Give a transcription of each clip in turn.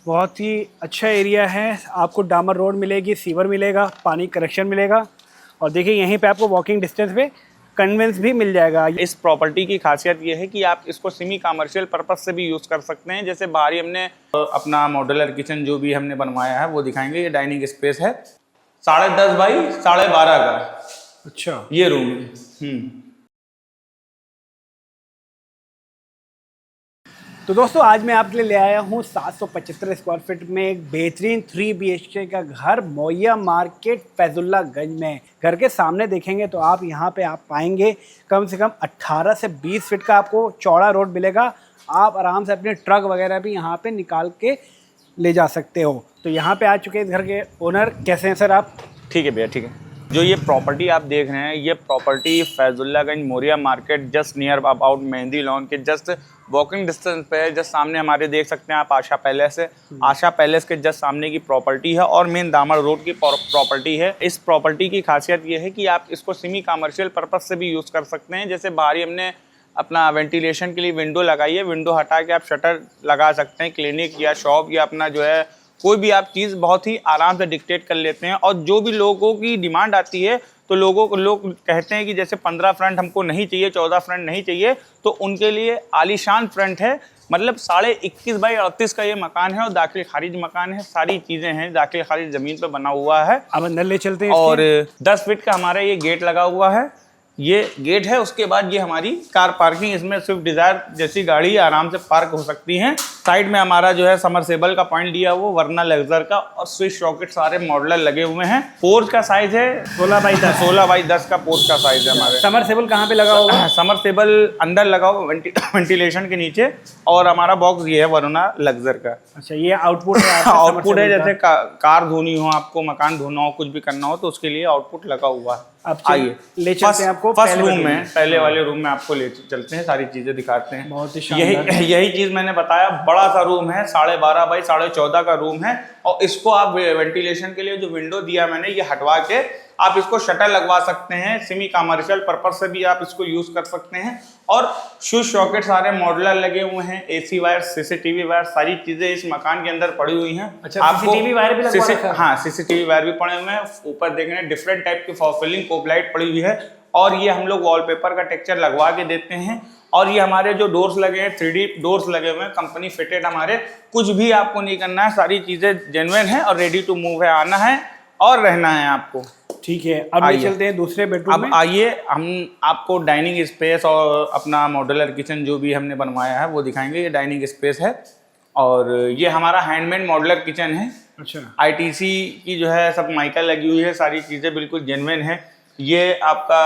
बहुत ही अच्छा एरिया है। आपको डामर रोड मिलेगी, सीवर मिलेगा, पानी कनेक्शन मिलेगा और देखिए यहीं पे आपको वॉकिंग डिस्टेंस पे कन्वेंस भी मिल जाएगा। इस प्रॉपर्टी की खासियत ये है कि आप इसको सेमी कमर्शियल पर्पस से भी यूज़ कर सकते हैं। जैसे बाहर ही हमने अपना मॉड्यूलर किचन जो भी हमने बनवाया है वो दिखाएंगे। ये डाइनिंग स्पेस है 10.5 बाई 12.5 का। अच्छा, ये रूम है। तो दोस्तों आज मैं आपके लिए ले आया हूँ 775 स्क्वायर फीट में एक बेहतरीन 3 BHK का घर मौया मार्केट फैजुल्लागंज में। घर के सामने देखेंगे तो आप यहाँ पे आप पाएंगे कम से कम 18 से 20 फीट का आपको चौड़ा रोड मिलेगा। आप आराम से अपने ट्रक वगैरह भी यहाँ पे निकाल के ले जा सकते हो। तो यहाँ पे आ चुके हैं इस घर के ओनर। कैसे हैं सर आप? ठीक है भैया, ठीक है। जो ये प्रॉपर्टी आप देख रहे हैं, ये property Faizullaganj Maurya market just near about Mehndi lawn के जस्ट वॉकिंग डिस्टेंस पे है। जस्ट सामने हमारे देख सकते हैं आप आशा पैलेस है। आशा पैलेस के जस्ट सामने की प्रॉपर्टी है और मेन दामर रोड की प्रॉपर्टी है। इस प्रॉपर्टी की खासियत ये है कि आप इसको सेमी कमर्शियल पर्पस से भी यूज़ कर सकते हैं। जैसे बाहर ही हमने अपना वेंटिलेशन के लिए विंडो लगाई है। विंडो हटा के आप शटर लगा सकते हैं। क्लिनिक या शॉप या अपना जो है कोई भी आप चीज़ बहुत ही आराम से डिक्टेट कर लेते हैं। और जो भी लोगों की डिमांड आती है तो लोग कहते हैं कि जैसे 15 फ्रंट हमको नहीं चाहिए, 14 फ्रंट नहीं चाहिए, तो उनके लिए आलीशान फ्रंट है। मतलब 21.5 बाई 38 का ये मकान है और दाखिल खारिज मकान है। सारी चीज़ें हैं, दाखिल खारिज ज़मीन पर बना हुआ है। अब अंदर ले चलते हैं। और 10 फीट का हमारा ये गेट लगा हुआ है। ये गेट है। उसके बाद ये हमारी कार पार्किंग, इसमें स्विफ्ट डिजायर जैसी गाड़ी आराम से पार्क हो सकती है। साइड में हमारा जो है समरसेबल का पॉइंट दिया वो वरना लग्जर का और स्विच सॉकेट सारे मॉडलर लगे हुए हैं। पोर्च का साइज है 16 बाई 10। 16 बाई 10 का पोर्च का साइज है हमारे। समरसेबल कहाँ पे लगा होगा? समरसेबल अंदर लगा हुआ वेंटिलेशन के नीचे। और हमारा बॉक्स ये है वरुणा लग्जर का। अच्छा, ये आउटपुट है। आउटपुट है जैसे कार धोनी हो, आपको मकान धोना हो, कुछ भी करना हो तो उसके लिए आउटपुट लगा हुआ है। अब आइए ले चलते हैं आपको फर्स्ट रूम में, पहले वाले रूम में आपको ले चलते हैं, सारी चीजें दिखाते हैं। बहुत ही शानदार। यही चीज मैंने बताया, बड़ा सा रूम है, 12.5 बाई 14.5 का रूम है। और इसको आप वेंटिलेशन के लिए जो विंडो दिया मैंने ये हटवा के आप इसको शटर लगवा सकते हैं। सेमी कमर्शियल पर्पस से भी आप इसको यूज कर सकते हैं। और स्विच सॉकेट सारे मॉडुलर लगे हुए हैं। AC वायर, CCTV वायर, सारी चीजें इस मकान के अंदर पड़ी हुई हैं। अच्छा, CCTV वायर भी लगवा रखा है? हाँ, CCTV वायर भी पड़े हुए हैं। ऊपर देख रहे हैं डिफरेंट टाइप की फॉल सीलिंग कोप लाइट पड़ी हुई है। और ये हम लोग वॉलपेपर का टेक्सचर लगवा के देते हैं। और ये हमारे जो डोर्स लगे हैं 3D डोर्स लगे हुए हैं, कंपनी फिटेड हमारे। कुछ भी आपको नहीं करना है, सारी चीजें जेन्युइन है और रेडी टू मूव है। आना है और रहना है आपको। ठीक है, अब ले चलते हैं दूसरे बेडरूम में। अब आइए हम आपको डाइनिंग स्पेस और अपना मॉड्यूलर किचन जो भी हमने बनवाया है वो दिखाएंगे। ये डाइनिंग स्पेस है और ये हमारा हैंडमेड मॉड्यूलर किचन है। अच्छा, ITC की जो है सब माइका लगी हुई है, सारी चीज़ें बिल्कुल जेन्युइन है। ये आपका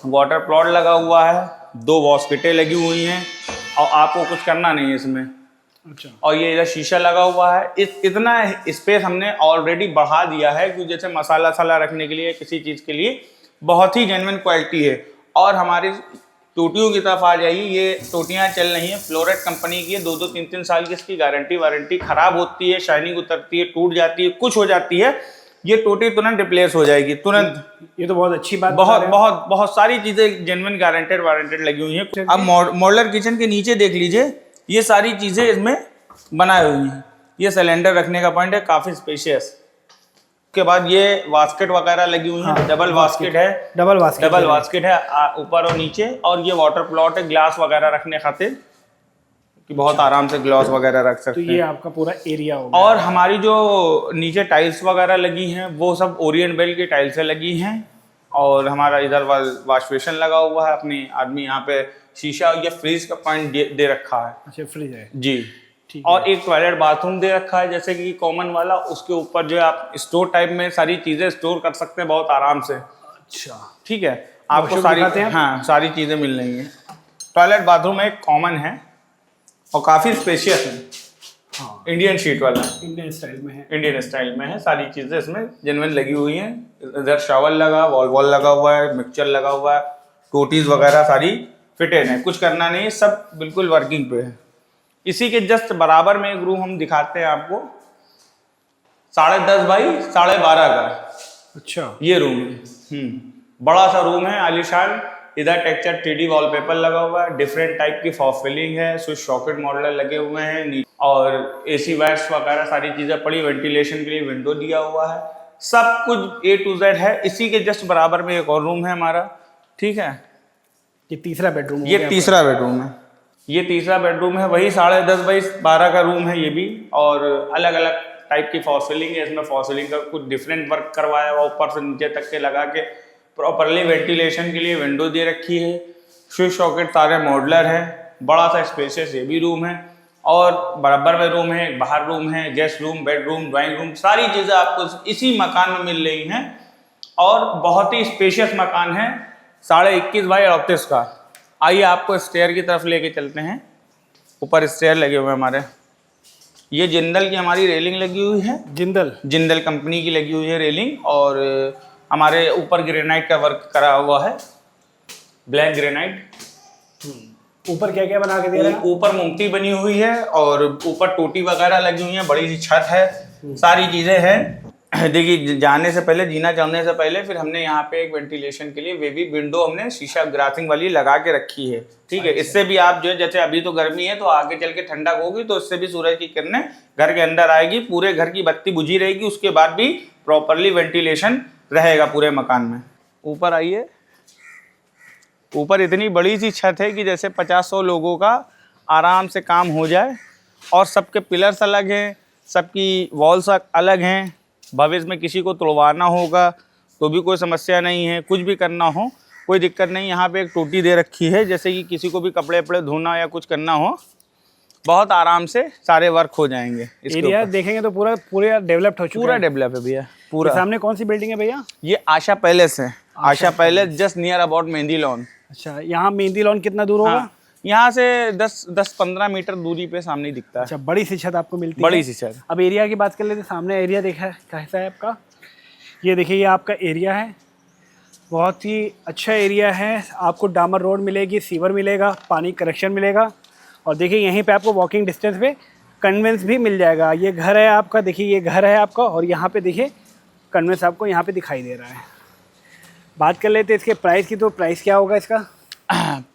वाटर प्लॉट लगा हुआ है, 2 वॉशपिटें लगी हुई हैं और आपको कुछ करना नहीं है इसमें। अच्छा, और ये इधर शीशा लगा हुआ है। इतना स्पेस हमने ऑलरेडी बढ़ा दिया है कि जैसे मसाला वसाला रखने के लिए, किसी चीज़ के लिए बहुत ही जेन्युइन क्वालिटी है। और हमारी टोटियों की तरफ आ जाइए। ये टोटियाँ चल रही हैं, फ्लोरेट कंपनी की है। 2-2, 3-3 साल की इसकी गारंटी वारंटी। खराब होती है, शाइनिंग उतरती है, टूट जाती है, कुछ हो जाती है, ये टोटी तुरंत रिप्लेस हो जाएगी, तुरंत। ये तो बहुत अच्छी बात। बहुत सारी चीज़ें जेन्युइन गारंटेड वारंटेड लगी हुई हैं। अब मॉड्यूलर किचन के नीचे देख लीजिए, ये सारी चीज़ें इसमें बनाई हुई हैं। ये सिलेंडर रखने का पॉइंट है, काफ़ी स्पेशियस। उसके बाद ये बास्केट वगैरह लगी हुई है। डबल बास्केट है, डबल बास्केट है ऊपर और नीचे। और ये वाटर प्लॉट है, ग्लास वगैरह रखने खातिर कि बहुत आराम से ग्लास वगैरह रख सकते हैं। तो ये आपका पूरा एरिया होगा। और हमारी जो नीचे टाइल्स वगैरह लगी हैं वो सब ओरिएंट बेल की टाइल्सें लगी हैं। और हमारा इधर वॉश बेसिन लगा हुआ है। अपनी आदमी यहाँ पे शीशा और ये फ्रिज का पॉइंट दे रखा है। अच्छा, फ्रिज है जी। और एक टॉयलेट बाथरूम दे रखा है जैसे कि कॉमन वाला। उसके ऊपर जो है आप स्टोर टाइप में सारी चीजें स्टोर कर सकते हैं बहुत आराम से। अच्छा, ठीक है, आपको सारी चीजें मिल रही हैं। टॉयलेट बाथरूम एक कॉमन है और काफी स्पेशियस है। हाँ, इंडियन शीट वाला, इंडियन स्टाइल में है। इंडियन स्टाइल में है। सारी चीजें इसमें जेन्युइन लगी हुई हैं। इधर शावर लगा, वॉल लगा हुआ है, मिक्सचर लगा हुआ है, टोटीज वगैरह सारी फिटेड है। कुछ करना नहीं है, सब बिल्कुल वर्किंग पे है। इसी के जस्ट बराबर में एक रूम हम दिखाते हैं आपको, 10.5 बाई 12.5 का। अच्छा, ये रूम है। बड़ा सा रूम है, आलीशान इधर टेक्सचर 3D वॉलपेपर लगा हुआ है, डिफरेंट टाइप की फॉल सीलिंग है, स्विच सॉकेट मॉडलर लगे हुए हैं और एसी वायर्स वगैरह सारी चीजें पड़ी, वेंटिलेशन के लिए विंडो दिया हुआ है, सब कुछ A to Z है। इसी के जस्ट बराबर में एक और रूम है हमारा, ठीक है। ये तीसरा बेडरूम, ये तीसरा बेडरूम है, ये तीसरा बेडरूम है, वही 10.5 बाई 12 का रूम है ये भी, और अलग अलग टाइप की फॉल सीलिंग है। इसमें फॉल सीलिंग का कुछ डिफरेंट वर्क करवाया हुआ, ऊपर से नीचे तक के लगा के प्रॉपरली वेंटिलेशन के लिए विंडो दे रखी है, स्विच सॉकेट सारे मॉडलर है, बड़ा सा स्पेशियस ये भी रूम है, और बराबर में रूम है, बाहर रूम है, guest room, bedroom, drawing room, सारी चीज़ें आपको इसी मकान में मिल रही हैं। और बहुत ही स्पेशियस मकान है, 21.5 बाई 38 का। आइए आपको स्टेयर की तरफ लेके चलते हैं। ऊपर स्टेयर लगे हुए हैं हमारे, ये जिंदल की हमारी रेलिंग लगी हुई है, जिंदल कंपनी की लगी हुई है रेलिंग, और हमारे ऊपर ग्रेनाइट का वर्क करा हुआ है, ब्लैक ग्रेनाइट। ऊपर क्या क्या बना के दे रहे हैं? ऊपर मूर्ति बनी हुई है और ऊपर टोटी वगैरह लगी हुई है, बड़ी सी छत है, सारी चीजें हैं। देखिए जाने से पहले, जीना चढ़ने से पहले, फिर हमने यहाँ पे एक वेंटिलेशन के लिए वेवी विंडो हमने शीशा ग्रासिंग वाली लगा के रखी है, ठीक है। इससे भी आप जो है, जैसे अभी तो गर्मी है तो आगे चल के ठंडक होगी तो इससे भी सूरज की किरणें घर के अंदर आएगी, पूरे घर की बत्ती बुझी रहेगी, उसके बाद भी प्रॉपरली वेंटिलेशन रहेगा पूरे मकान में। ऊपर आइए, ऊपर इतनी बड़ी सी छत है कि जैसे 50-100 लोगों का आराम से काम हो जाए, और सबके पिलर्स अलग हैं, सबकी वॉल्स अलग हैं। भविष्य में किसी को तोड़वाना होगा तो भी कोई समस्या नहीं है, कुछ भी करना हो कोई दिक्कत नहीं। यहाँ पे एक टोटी दे रखी है, जैसे कि किसी को भी कपड़े वपड़े धोना या कुछ करना हो, बहुत आराम से सारे वर्क हो जाएंगे। एरिया देखेंगे तो पूरा डेवलप्ड हो चुका है, पूरा डेवलप है भैया पूरा। सामने कौन सी बिल्डिंग है भैया? ये आशा पैलेस है, Asha palace just near about Mehndi lawn. अच्छा, यहाँ मेहंदी लॉन कितना दूर होगा? यहाँ से 10-15 मीटर दूरी पे सामने ही दिखता है। अच्छा, बड़ी सी छत आपको मिलती है, बड़ी सी छत। अब एरिया की बात कर लेते हैं। सामने एरिया देखा है कैसा है आपका? ये देखिए, ये आपका एरिया है, बहुत ही अच्छा एरिया है। आपको डामर रोड मिलेगी, सीवर मिलेगा, पानी कनेक्शन मिलेगा, और देखिए यहीं पे आपको वॉकिंग डिस्टेंस पे कन्वेंस भी मिल जाएगा। ये घर है आपका, देखिए ये घर है आपका, और यहाँ पे देखिए कन्वेंस आपको यहाँ पे दिखाई दे रहा है। बात कर लेते हैं इसके प्राइस की, तो प्राइस क्या होगा इसका?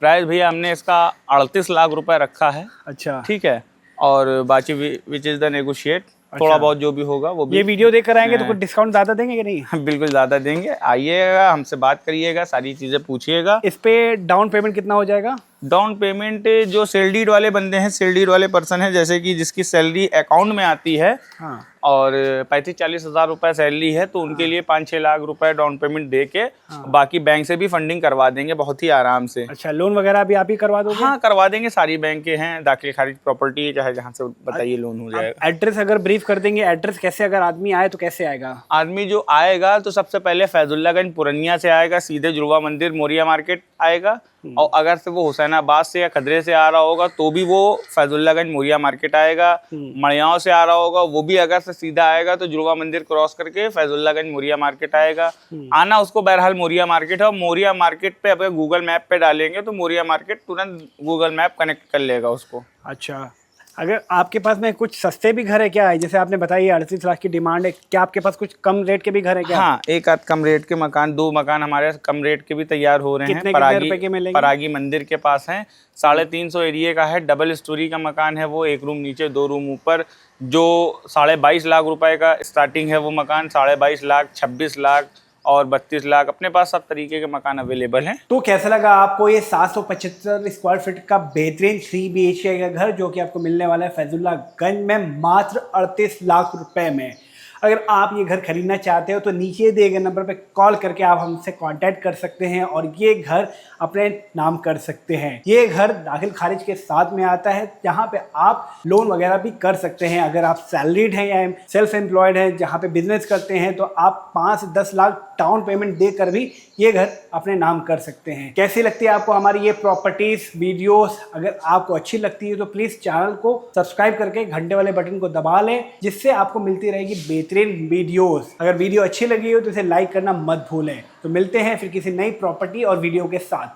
प्राइस भैया हमने इसका 38 लाख रुपए रखा है। अच्छा, ठीक है, और बाकी विच इज़ द नेगोशिएट, थोड़ा बहुत जो भी होगा वो भी। ये वीडियो देख कर आएंगे तो कुछ डिस्काउंट ज़्यादा देंगे कि नहीं? बिल्कुल ज़्यादा देंगे, आइएगा, हमसे बात करिएगा, सारी चीज़ें पूछिएगा। इस पे डाउन पेमेंट कितना हो जाएगा? डाउन पेमेंट जो सैलरीड वाले बंदे हैं, सैलरीड वाले पर्सन हैं, जैसे कि जिसकी सैलरी अकाउंट में आती है, हाँ, और 35-40 हज़ार रुपये सैलरी है, तो उनके लिए 5-6 लाख रुपए डाउन पेमेंट दे के बाकी बैंक से भी फंडिंग करवा देंगे बहुत ही आराम से। अच्छा, लोन वगैरह भी आप ही करवा दोगे? हाँ, करवा देंगे, सारी बैंक के हैं, दाखिल खारिज प्रॉपर्टी चाहे जहाँ से बताइए लोन हो जाएगा। एड्रेस अगर ब्रीफ कर देंगे, एड्रेस कैसे, अगर आदमी आए तो कैसे आएगा? आदमी जो आएगा तो सबसे पहले फैजुल्लागंज पुरनिया से आएगा, सीधे जुड़वा मंदिर मोरिया मार्केट आएगा, और अगर से वो हुसैनाबाद से या खदरे से आ रहा होगा तो भी वो फैजुल्लागंज मोरिया मार्केट आएगा। मड़ियाओं से आ रहा होगा वो भी अगर से सीधा आएगा तो जुड़वा मंदिर क्रॉस करके फैजुल्लागंज मोरिया मार्केट आएगा। आना उसको बहरहाल मोरिया मार्केट है, और मोरिया मार्केट पे अगर गूगल मैप पे डालेंगे तो मोरिया मार्केट तुरंत गूगल मैप कनेक्ट कर लेगा उसको। अच्छा, अगर आपके पास में कुछ सस्ते भी घर है क्या है? जैसे आपने बताई 38 लाख की डिमांड है, क्या आपके पास कुछ कम रेट के भी घर है क्या? हाँ, एक आध कम रेट के मकान, 2 मकान हमारे कम रेट के भी तैयार हो रहे हैं। कितने रुपए के मिलेंगे? परागी मंदिर के पास हैं, 350 एरिया का है, डबल स्टोरी का मकान है वो, 1 रूम नीचे 2 रूम ऊपर, जो 22.5 लाख रुपए का स्टार्टिंग है वो मकान, 22.5 लाख, 26 लाख और 32 लाख, अपने पास सब तरीके के मकान अवेलेबल हैं। तो कैसा लगा आपको ये 775 स्क्वायर फीट का बेहतरीन 3 BHK का घर, जो कि आपको मिलने वाला है फैजुल्लागंज में मात्र 38 लाख रुपए में? अगर आप ये घर खरीदना चाहते हो तो नीचे दिए गए नंबर पे कॉल करके आप हमसे कांटेक्ट कर सकते हैं और ये घर अपने नाम कर सकते हैं। ये घर दाखिल खारिज के साथ में आता है, जहाँ पे आप लोन वगैरह भी कर सकते हैं। अगर आप सैलरीड हैं या सेल्फ एम्प्लॉयड हैं, जहाँ पे बिजनेस करते हैं, तो आप 5 से 10 लाख डाउन पेमेंट देकर भी ये घर अपने नाम कर सकते हैं। कैसी लगती है आपको हमारी ये प्रॉपर्टीज वीडियोस? अगर आपको अच्छी लगती है तो प्लीज़ चैनल को सब्सक्राइब करके घंटे वाले बटन को दबा लें, जिससे आपको मिलती रहेगी बेहतरीन वीडियोस। अगर वीडियो अच्छी लगी हो तो इसे लाइक करना मत भूलें। तो मिलते हैं फिर किसी नई प्रॉपर्टी और वीडियो के साथ।